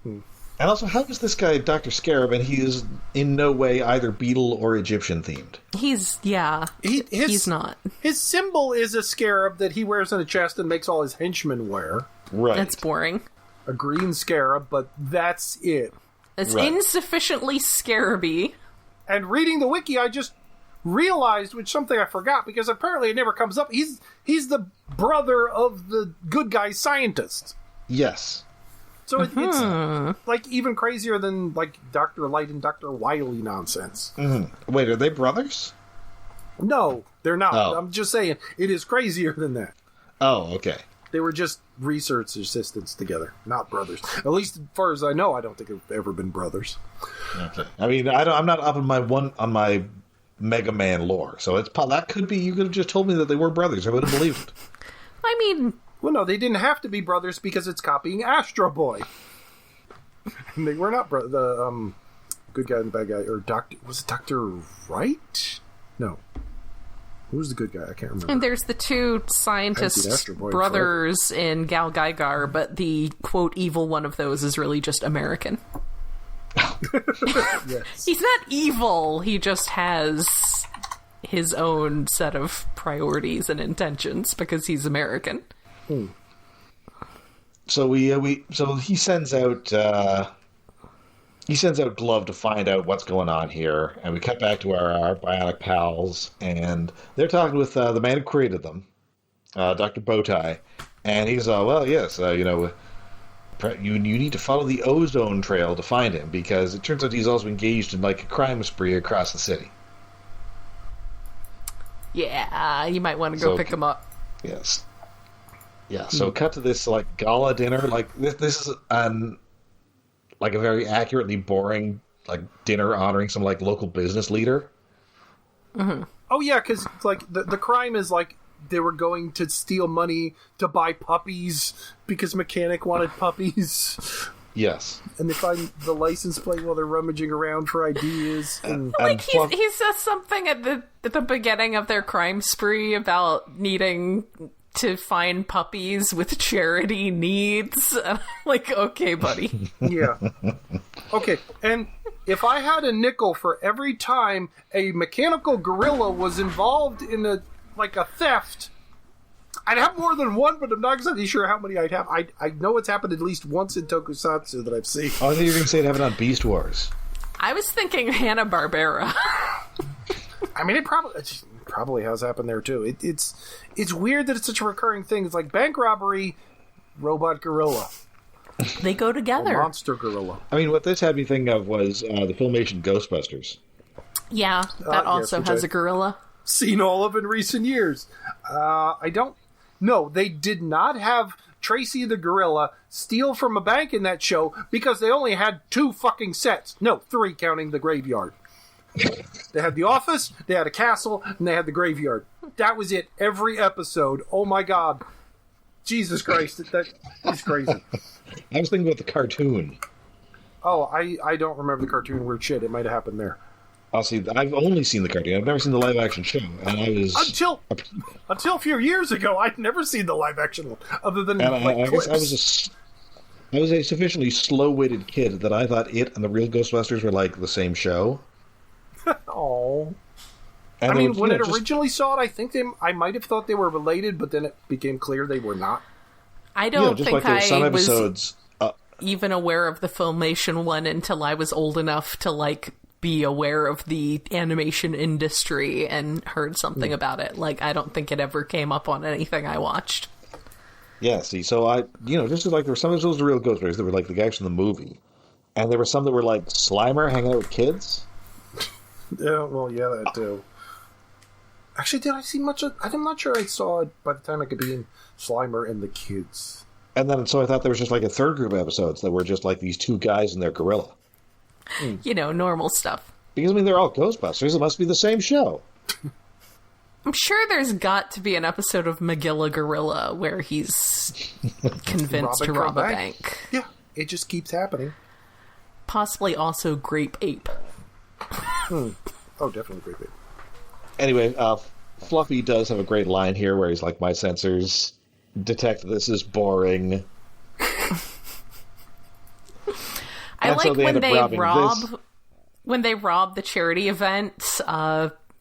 And also, how is this guy Dr. Scarab, and he is in no way either Beetle or Egyptian themed? He's not. His symbol is a scarab that he wears on a chest and makes all his henchmen wear. Right. That's boring. A green scarab, but that's it. It's Right. insufficiently scaraby. And reading the wiki, I just realized, which something I forgot, because apparently it never comes up, he's the brother of the good guy scientist. Yes. So it's like even crazier than like Dr. Light and Dr. Wily nonsense. Mm-hmm. Wait, are they brothers? No, they're not. Oh. I'm just saying, it is crazier than that. Oh, okay. They were just research assistants together, not brothers. At least as far as I know, I don't think they've ever been brothers. Okay. I mean, I'm not up on my Mega Man lore, so that could be. You could have just told me that they were brothers. I would have believed it. I mean, well, no, they didn't have to be brothers because it's copying Astro Boy. And they were not the good guy and the bad guy, or was it Dr. Wright? No. Who was the good guy? I can't remember. and there's the two scientist Astro Boy brothers in Gal Gaigar, but the quote evil one of those is really just American. Yes. He's not evil. He just has his own set of priorities and intentions because he's American. So so he sends out Glove to find out what's going on here, and we cut back to our bionic pals, and they're talking with the man who created them, Dr. Bowtie, and he's well, yes, you need to follow the ozone trail to find him, because it turns out he's also engaged in like a crime spree across the city. Yeah, you might want to go pick him up. Yes. Yeah, so cut to this, like, gala dinner. Like, this is like a very accurately boring, like, dinner honoring some, like, local business leader. Mm-hmm. Oh, yeah, because, like, the crime is, like, they were going to steal money to buy puppies because Mechanic wanted puppies. Yes. And they find the license plate while they're rummaging around for ideas. And like, he says something at the beginning of their crime spree about needing to find puppies with charity needs. And I'm like, okay, buddy. Yeah. Okay, and if I had a nickel for every time a mechanical gorilla was involved in a theft, I'd have more than one, but I'm not exactly sure how many I'd have. I know it's happened at least once in tokusatsu that I've seen. Oh, I thought you were going to say it happened on Beast Wars. I was thinking Hanna-Barbera. I mean, it probably has happened there, too. It's weird that it's such a recurring thing. It's like bank robbery, robot gorilla. They go together. Or monster gorilla. I mean, what this had me think of was the Filmation Ghostbusters. Yeah, that also has a gorilla. Seen all of in recent years. I don't... No, they did not have Tracy the gorilla steal from a bank in that show because they only had 2 fucking sets. No, 3 counting the graveyard. They had the office, they had a castle, and they had the graveyard. That was it. Every episode. Oh my god. Jesus Christ. That is crazy. I was thinking about the cartoon. Oh, I don't remember the cartoon. Weird shit. It might have happened there. I'll see. I've only seen the cartoon. I've never seen the live-action show, and I was until a few years ago. I'd never seen the live-action one, other than I clips. guess I was a sufficiently slow-witted kid that I thought it and the real Ghostbusters were like the same show. Oh, I mean, when I originally saw it, I think I might have thought they were related, but then it became clear they were not. I don't think I was even aware of the Filmation one until I was old enough to like be aware of the animation industry and heard something about it. Like, I don't think it ever came up on anything I watched. Yeah, see, so just like there were some of those real Ghostbusters that were like the guys from the movie, and there were some that were like Slimer hanging out with kids. Yeah, well, yeah, that too. Actually, did I see much of... I'm not sure I saw it by the time I could be in Slimer and the Kids. And then, so I thought there was just like a third group of episodes that were just like these 2 guys and their gorilla. You know, normal stuff. Because, I mean, they're all Ghostbusters. It must be the same show. I'm sure there's got to be an episode of Magilla Gorilla where he's convinced to rob a bank. Yeah, it just keeps happening. Possibly also Grape Ape. Oh, definitely Grape Ape. Anyway, Fluffy does have a great line here where he's like, my sensors detect this is boring. I like when they rob the charity event,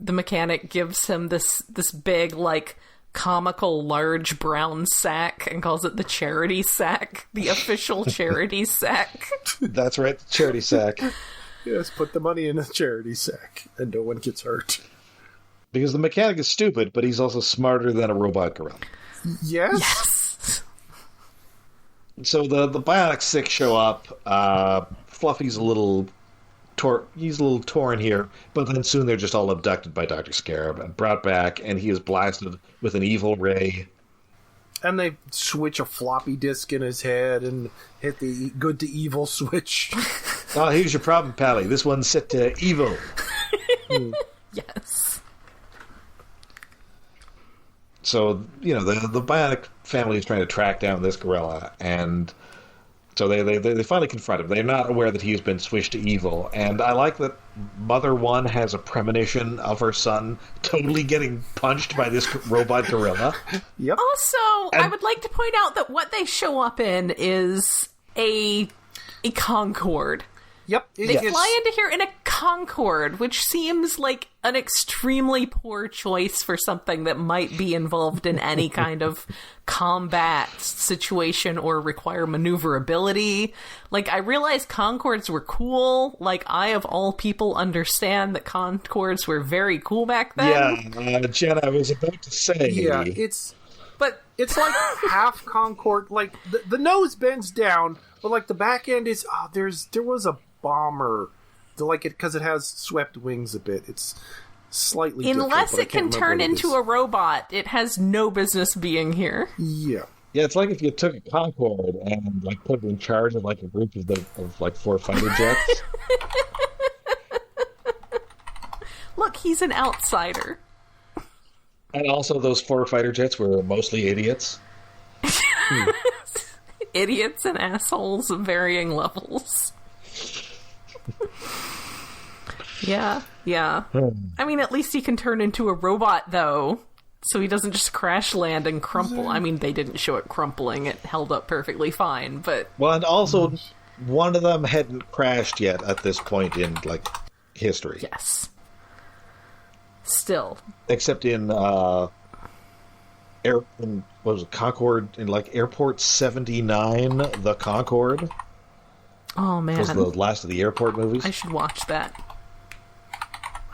the mechanic gives him this big, like, comical large brown sack and calls it the charity sack, the official charity sack. That's right, the charity sack. Yes, put the money in a charity sack and no one gets hurt. Because the mechanic is stupid, but he's also smarter than a robot gorilla. Yes. So the Bionic Six show up. Fluffy's a little torn here, but then soon they're just all abducted by Dr. Scarab and brought back, and he is blasted with an evil ray. And they switch a floppy disk in his head and hit the good to evil switch. Oh, here's your problem, Pally. This one's set to evil. Yes. So, the Bionic family is trying to track down this gorilla, and so they finally confront him. They're not aware that he's been switched to evil, and I like that Mother One has a premonition of her son totally getting punched by this robot gorilla. Yep. Also, I would like to point out that what they show up in is a Concorde. Yep. They fly into here in a Concorde, which seems like an extremely poor choice for something that might be involved in any kind of combat situation or require maneuverability. Like, I realize Concordes were cool. Like, I, of all people, understand that Concordes were very cool back then. Yeah, Jen, I was about to say. Yeah, it's like half Concorde. Like, the nose bends down, but, like, the back end is... there was a bomber, like it because it has swept wings a bit. slightly different, Unless but I it can can't remember turn what it into is. a robot, it has no business being here. Yeah. Yeah, it's like if you took a Concorde and like put it in charge of like a group of like 4 fighter jets. Look, he's an outsider. And also those 4 fighter jets were mostly idiots. Idiots and assholes of varying levels. Yeah. I mean, at least he can turn into a robot, though, so he doesn't just crash land and crumple. I mean, they didn't show it crumpling. It held up perfectly fine, but... Well, and also, one of them hadn't crashed yet at this point in, like, history. Yes. Still. Except in, Concorde, in, like, Airport 79, The Concorde. Oh, man. Was the last of the airport movies. I should watch that.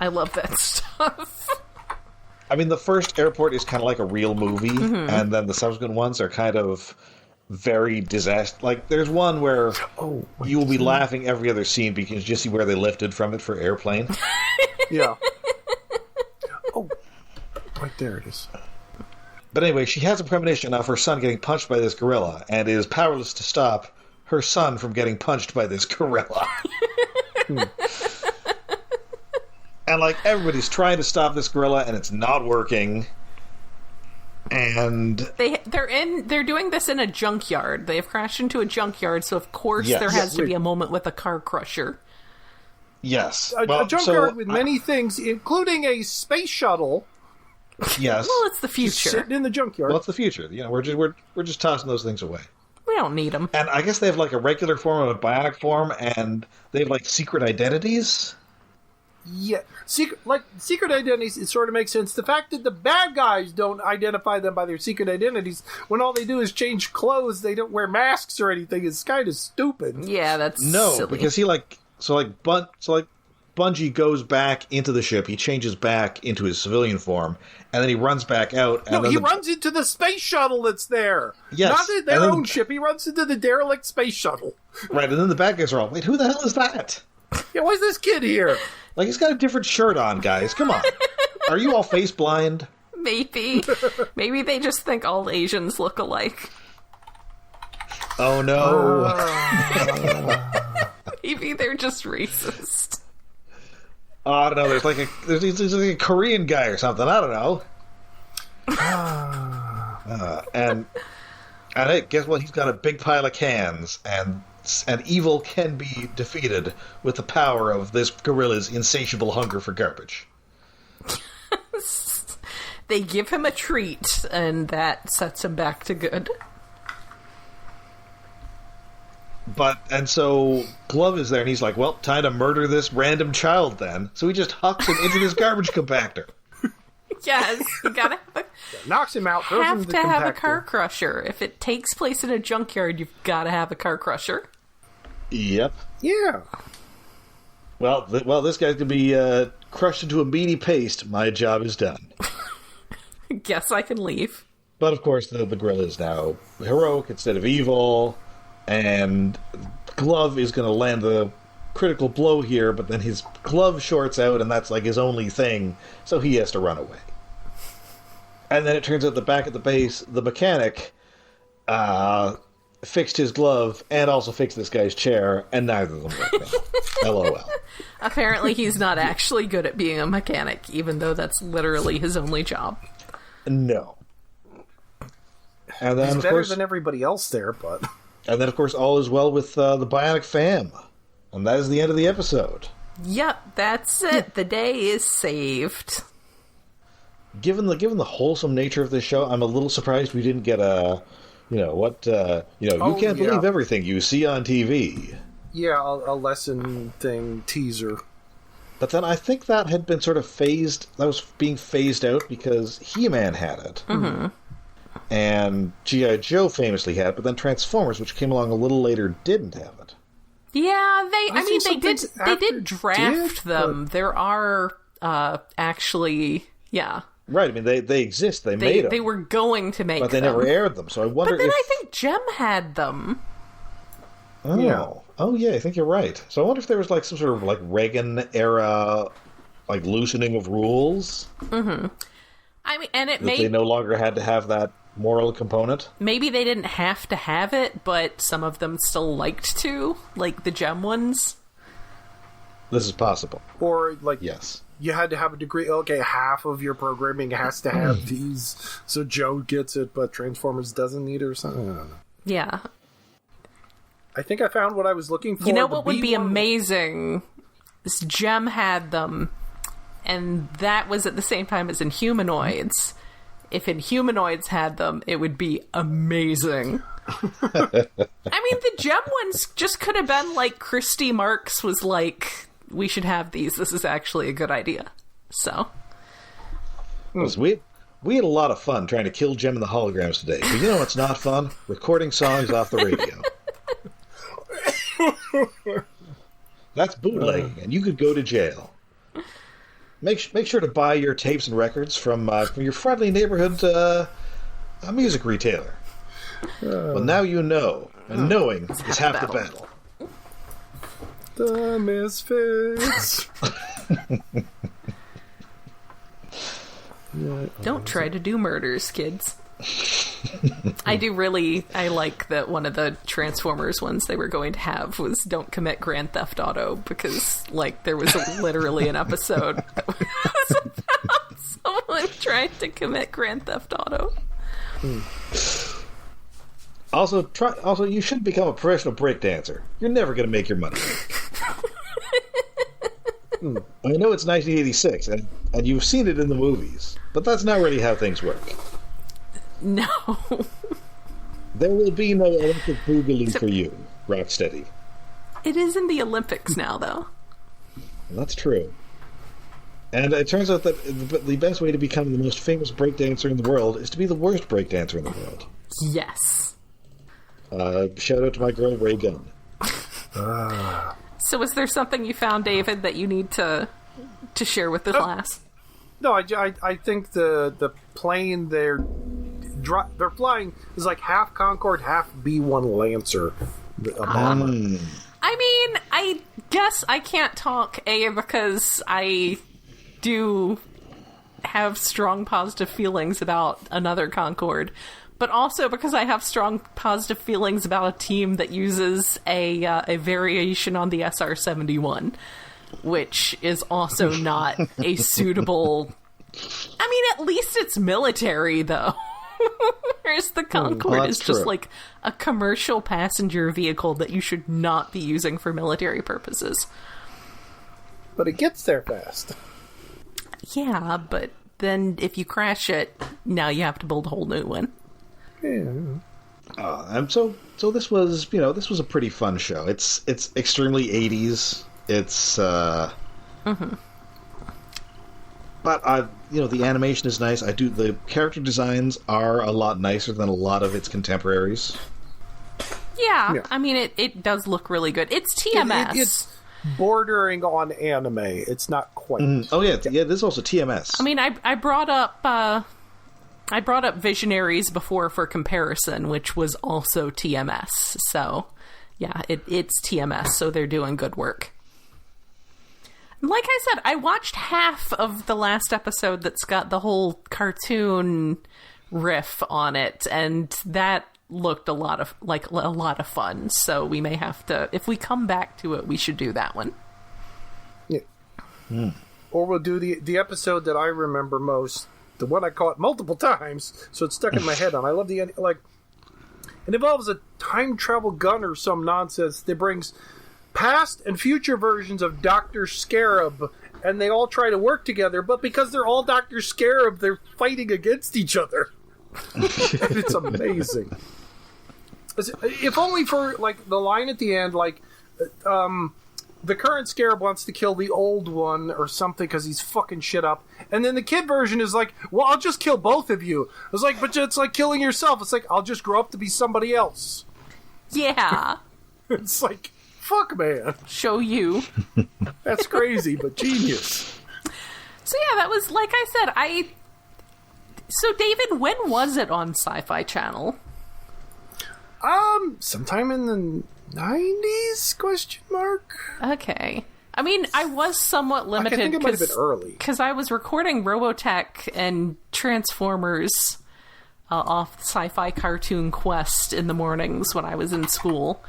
I love that stuff. I mean, the first airport is kind of like a real movie, and then the subsequent ones are kind of very disaster. Like, there's one where you will be laughing every other scene because you just see where they lifted from it for airplane. Yeah. Oh, right there it is. But anyway, she has a premonition of her son getting punched by this gorilla, and is powerless to stop her son from getting punched by this gorilla. And, like, everybody's trying to stop this gorilla, and it's not working. And they're doing this in a junkyard. They have crashed into a junkyard, so of course there has to be a moment with a car crusher. Yes. A junkyard with many things, including a space shuttle. Yes. Well, it's the future. Sitting in the junkyard. Well, it's the future. You know, we're just tossing those things away. We don't need them. And I guess they have, like, a regular form and a bionic form, and they have, like, secret identities. Yeah, secret identities, it sort of makes sense. The fact that the bad guys don't identify them by their secret identities, when all they do is change clothes, they don't wear masks or anything, is kind of stupid. Yeah, that's silly. Because he Bunji goes back into the ship, he changes back into his civilian form, and then he runs back out. And No, he runs into the space shuttle that's there. Yes. Not their own ship, he runs into the derelict space shuttle. Right, and then the bad guys are all, wait, who the hell is that? Yeah, why is this kid here? Like, he's got a different shirt on, guys. Come on. Are you all face blind? Maybe. Maybe they just think all Asians look alike. Oh, no. Maybe they're just racist. Oh, I don't know. There's like a Korean guy or something. I don't know. And hey, guess what? He's got a big pile of cans, and evil can be defeated with the power of this gorilla's insatiable hunger for garbage. They give him a treat, and that sets him back to good. And so Glove is there, and he's like, well, time to murder this random child then. So he just hucks him into this garbage compactor. Yes, you gotta knocks him out, throws him have in the to have a compactor. car crusher. If it takes place in a junkyard, you've gotta have a car crusher. Yep. Yeah. Well, this guy's gonna be crushed into a meaty paste. My job is done. Guess I can leave. But of course, the gorilla is now heroic instead of evil, and Glove is going to land the critical blow here, but then his glove shorts out, and that's like his only thing, so he has to run away. And then it turns out that back at the base, the mechanic fixed his glove and also fixed this guy's chair, and neither of them worked now. LOL. Apparently he's not actually good at being a mechanic, even though that's literally his only job. No. And then, He's of better course, than everybody else there, but... And then, of course, all is well with the Bionic Fam. And that is the end of the episode. Yep, that's it. The day is saved. Given the wholesome nature of this show, I'm a little surprised we didn't get you can't believe everything you see on TV. Yeah, a lesson thing, teaser. But then I think that had been sort of that was being phased out because He-Man had it. Mm-hmm. And G.I. Joe famously had it, but then Transformers, which came along a little later, didn't have it. Yeah, they did draft did, them. There are actually, yeah. Right, I mean, they exist, they made them. They were going to make them. But they never aired them, so I wonder But then I think Jem had them. Oh. Yeah. Oh, yeah, I think you're right. So I wonder if there was like some sort of like Reagan-era like loosening of rules. Mm-hmm. I mean, and they no longer had to have that moral component. Maybe they didn't have to have it, but some of them still liked to, like the gem ones. This is possible. Or, like, yes, you had to have a degree. Okay, half of your programming has to have these, so Joe gets it, but Transformers doesn't need it or something. I don't know. Yeah. I think I found what I was looking for. You know what would be amazing? This gem had them, and that was at the same time as Inhumanoids. If Inhumanoids had them, it would be amazing. I mean, the gem ones just could have been like Christy Marks was like, we should have these. This is actually a good idea. So. We had a lot of fun trying to kill Gem and the Holograms today. But you know what's not fun? Recording songs off the radio. That's bootlegging, and you could go to jail. Make sure to buy your tapes and records from your friendly neighborhood music retailer. Well, now you know, and knowing is half the battle. The Misfits. Don't try to do murders, kids. I like that one of the Transformers ones they were going to have was Don't Commit Grand Theft Auto, because, like, there was literally an episode that was about someone trying to commit Grand Theft Auto. Also, you should become a professional breakdancer. You're never going to make your money. I know it's 1986, and you've seen it in the movies, but that's not really how things work. No. There will be no Olympic boogaloo for you, Rocksteady. It is in the Olympics now, though. That's true. And it turns out that the best way to become the most famous breakdancer in the world is to be the worst breakdancer in the world. Yes. Shout out to my girl, Ray Gunn. So is there something you found, David, that you need to share with the class? No, I think the plane they're flying is like half Concorde, half B-1 Lancer. I mean, I guess I can't talk, because I do have strong positive feelings about another Concorde, but also because I have strong positive feelings about a team that uses a variation on the SR-71, which is also not a suitable... I mean, at least it's military, though. Whereas the Concorde is just like a commercial passenger vehicle that you should not be using for military purposes. But it gets there fast. Yeah, but then if you crash it, now you have to build a whole new one. Yeah. So this was, this was a pretty fun show. It's extremely 80s. It's But the animation is nice. The character designs are a lot nicer than a lot of its contemporaries. Yeah. I mean, it does look really good. It's TMS. It's bordering on anime. It's not quite. Oh yeah, this is also TMS. I mean, I brought up Visionaries before for comparison, which was also TMS. So yeah, it's TMS. So they're doing good work. Like I said, I watched half of the last episode that's got the whole cartoon riff on it, and that looked a lot of fun. So we may have to, if we come back to it, we should do that one. Yeah. Or we'll do the episode that I remember most, the one I caught multiple times, so it's stuck in my head. And I love it involves a time travel gun or some nonsense that brings past and future versions of Dr. Scarab, and they all try to work together, but because they're all Dr. Scarab, they're fighting against each other. And it's amazing. If only for, the line at the end, the current Scarab wants to kill the old one or something because he's fucking shit up, and then the kid version is like, well, I'll just kill both of you. It's like, but it's like killing yourself. It's like, I'll just grow up to be somebody else. Yeah. It's like, fuck, man. Show you. That's crazy, but genius. So yeah, that was, like I said, So David, when was it on Sci-Fi Channel? Sometime in the 90s, question mark? Okay. I mean, I was somewhat limited. I think it might have been early. Because I was recording Robotech and Transformers off Sci-Fi Cartoon Quest in the mornings when I was in school.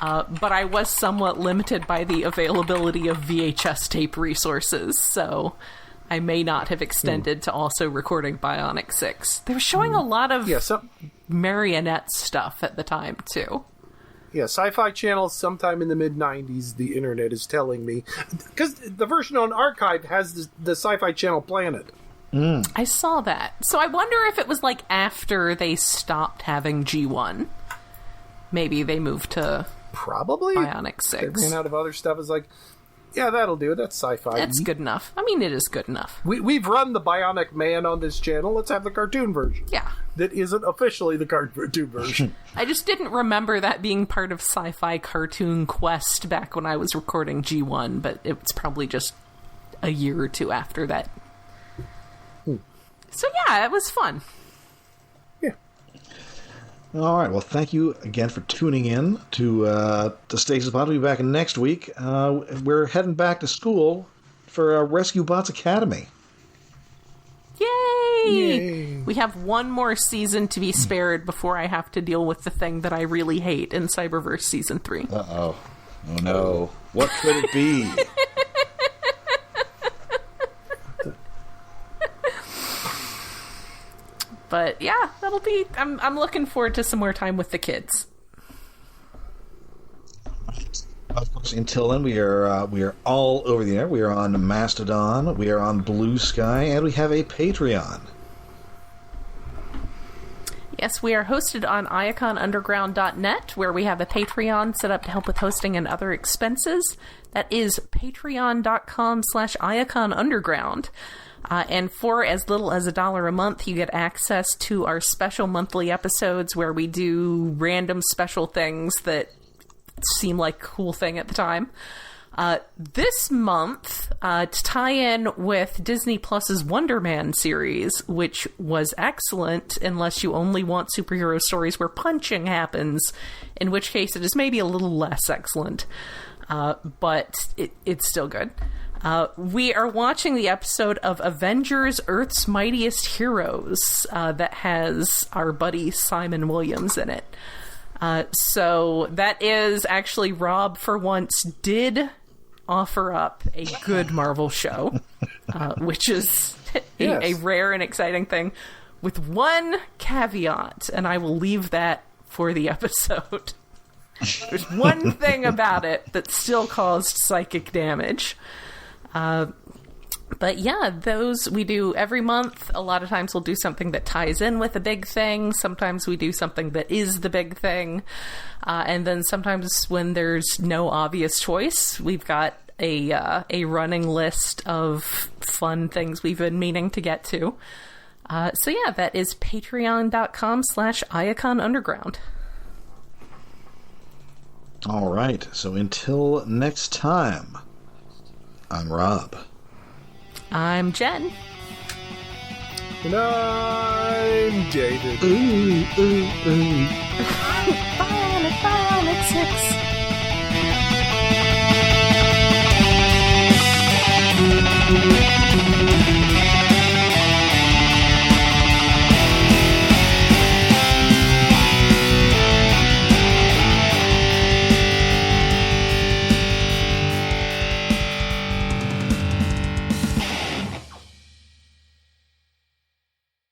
But I was somewhat limited by the availability of VHS tape resources, so I may not have extended to also recording Bionic 6. They were showing a lot of marionette stuff at the time, too. Yeah, Sci-Fi Channel sometime in the mid-90s, the internet is telling me. Because the version on Archive has the Sci-Fi Channel Planet. I saw that. So I wonder if it was like after they stopped having G1. Maybe they moved to probably Bionic 6. They ran out of other stuff. It's like, yeah, that'll do. That's sci-fi. That's good enough. I mean, it is good enough. We've run the Bionic Man on this channel. Let's have the cartoon version. Yeah. That isn't officially the cartoon version. I just didn't remember that being part of Sci-Fi Cartoon Quest back when I was recording G1, but it was probably just a year or two after that. So yeah, it was fun. Yeah. All right. Well, thank you again for tuning in to Stasis Pod. We'll be back next week. We're heading back to school for Rescue Bots Academy. Yay! We have one more season to be spared before I have to deal with the thing that I really hate in Cyberverse Season 3. Uh-oh. Oh, no. What could it be? But yeah, that'll be... I'm looking forward to some more time with the kids. Of course, until then, we are all over the air. We are on Mastodon, we are on Blue Sky, and we have a Patreon. Yes, we are hosted on iaconunderground.net, where we have a Patreon set up to help with hosting and other expenses. That is patreon.com/iaconunderground. And for as little as $1 a month, you get access to our special monthly episodes where we do random special things that seem like a cool thing at the time. This month, to tie in with Disney Plus's Wonder Man series, which was excellent unless you only want superhero stories where punching happens, in which case it is maybe a little less excellent. But it's still good. We are watching the episode of Avengers Earth's Mightiest Heroes that has our buddy Simon Williams in it. So that is actually Rob, for once, did offer up a good Marvel show, which is a rare and exciting thing, with one caveat, and I will leave that for the episode. There's one thing about it that still caused psychic damage. But yeah, those we do every month. A lot of times we'll do something that ties in with a big thing. Sometimes we do something that is the big thing. And then sometimes when there's no obvious choice, we've got a running list of fun things we've been meaning to get to. So yeah, that is patreon.com/iaconunderground. All right. So until next time, I'm Rob. I'm Jen. And I'm David. Ooh, ooh, ooh. Bye.